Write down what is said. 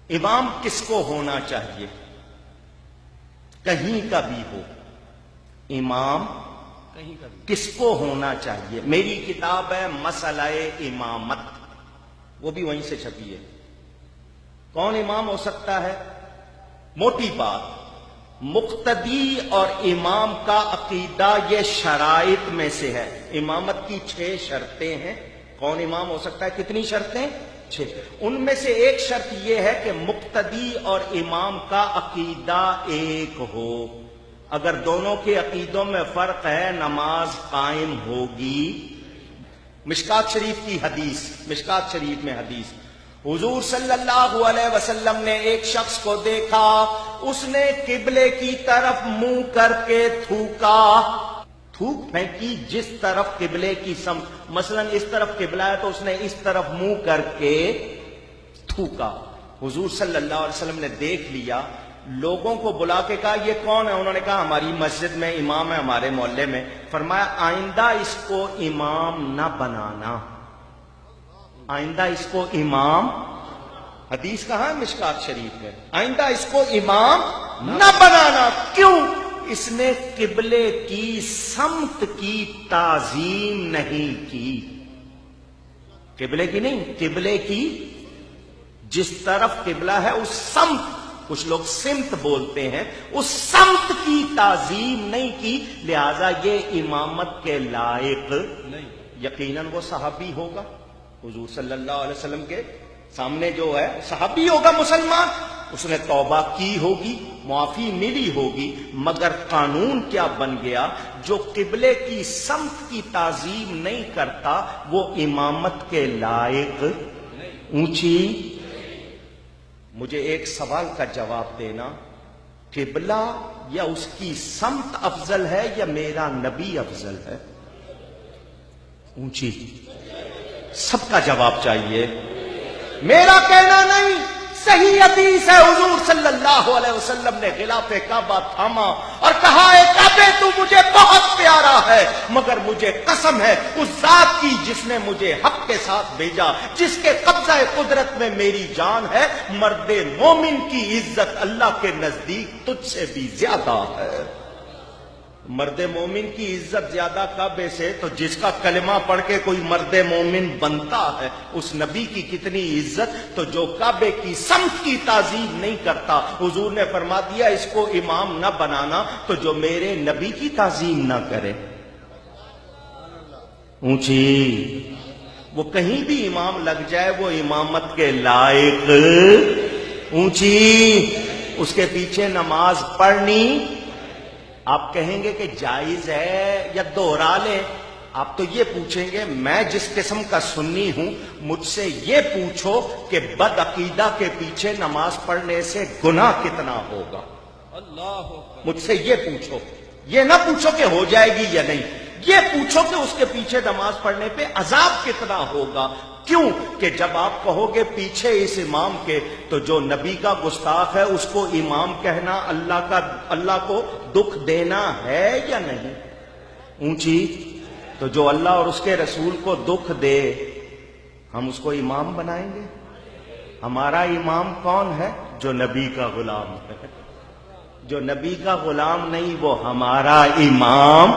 امام کس کو ہونا چاہیے؟ کہیں کا بھی ہو، امام کہیں کا بھی کس کو ہونا چاہیے؟ میری کتاب ہے مسئلہ امامت، وہ بھی وہیں سے چھپی ہے۔ کون امام ہو سکتا ہے؟ موٹی بات، مقتدی اور امام کا عقیدہ یہ شرائط میں سے ہے۔ امامت کی 6 شرطیں ہیں۔ کون امام ہو سکتا ہے؟ کتنی شرطیں؟ 6۔ ان میں سے ایک شرط یہ ہے کہ مقتدی اور امام کا عقیدہ ایک ہو۔ اگر دونوں کے عقیدوں میں فرق ہے، نماز قائم ہوگی۔ مشکات شریف کی حدیث، مشکات شریف میں حدیث، حضور صلی اللہ علیہ وسلم نے ایک شخص کو دیکھا، اس نے قبلے کی طرف منہ کر کے تھوکا، تھوک پھینکی جس طرف قبلے کی سمت، مثلا اس طرف قبلہ ہے تو اس نے اس طرف منہ کر کے تھوکا۔ حضور صلی اللہ علیہ وسلم نے دیکھ لیا، لوگوں کو بلا کے کہا یہ کون ہے؟ انہوں نے کہا ہماری مسجد میں امام ہے، ہمارے محلے میں۔ فرمایا آئندہ اس کو امام نہ بنانا، آئندہ اس کو امام، حدیث کہاں ہے؟ مشکات شریف ہے، آئندہ اس کو امام نہ بنانا۔ کیوں؟ اس نے قبلے کی سمت کی تعظیم نہیں کی، قبلے کی نہیں، قبلے کی جس طرف قبلہ ہے اس سمت، کچھ لوگ سمت بولتے ہیں، اس سمت کی تعظیم نہیں کی، لہذا یہ امامت کے لائق نہیں۔ یقیناً وہ صحابی ہوگا، حضور صلی اللہ علیہ وسلم کے سامنے جو ہے صحابی ہوگا، مسلمان، اس نے توبہ کی ہوگی، معافی ملی ہوگی، مگر قانون کیا بن گیا؟ جو قبلے کی سمت کی تعظیم نہیں کرتا وہ امامت کے لائق اونچی۔ مجھے ایک سوال کا جواب دینا، قبلہ یا اس کی سمت افضل ہے یا میرا نبی افضل ہے؟ اونچی، سب کا جواب چاہیے، میرا کہنا نہیں، صحیح حدیث ہے، حضور صلی اللہ علیہ وسلم نے غلاف کعبہ تھاما اور کہا اے کعبے تو مجھے بہت پیارا ہے، مگر مجھے قسم ہے اس ذات کی جس نے مجھے حق کے ساتھ بھیجا، جس کے قبضہ قدرت میں میری جان ہے، مرد مومن کی عزت اللہ کے نزدیک تجھ سے بھی زیادہ ہے۔ مرد مومن کی عزت زیادہ کعبے سے، تو جس کا کلمہ پڑھ کے کوئی مرد مومن بنتا ہے اس نبی کی کتنی عزت، تو جو کعبے کی سمت کی تعظیم نہیں کرتا، حضور نے فرما دیا اس کو امام نہ بنانا، تو جو میرے نبی کی تعظیم نہ کرے، اونچی، وہ کہیں بھی امام لگ جائے وہ امامت کے لائق اونچی، اس کے پیچھے نماز پڑھنی۔ آپ کہیں گے کہ جائز ہے یا دوہرا لیں، آپ تو یہ پوچھیں گے میں جس قسم کا سنی ہوں مجھ سے یہ پوچھو کہ بد عقیدہ کے پیچھے نماز پڑھنے سے گناہ کتنا ہوگا، مجھ سے یہ پوچھو، یہ نہ پوچھو کہ ہو جائے گی یا نہیں، یہ پوچھو کہ اس کے پیچھے نماز پڑھنے پہ عذاب کتنا ہوگا۔ کیوں کہ جب آپ کہو گے پیچھے اس امام کے، تو جو نبی کا گستاخ ہے اس کو امام کہنا اللہ کو دکھ دینا ہے یا نہیں؟ اونچی، تو جو اللہ اور اس کے رسول کو دکھ دے ہم اس کو امام بنائیں گے؟ ہمارا امام کون ہے؟ جو نبی کا غلام ہے، جو نبی کا غلام نہیں وہ ہمارا امام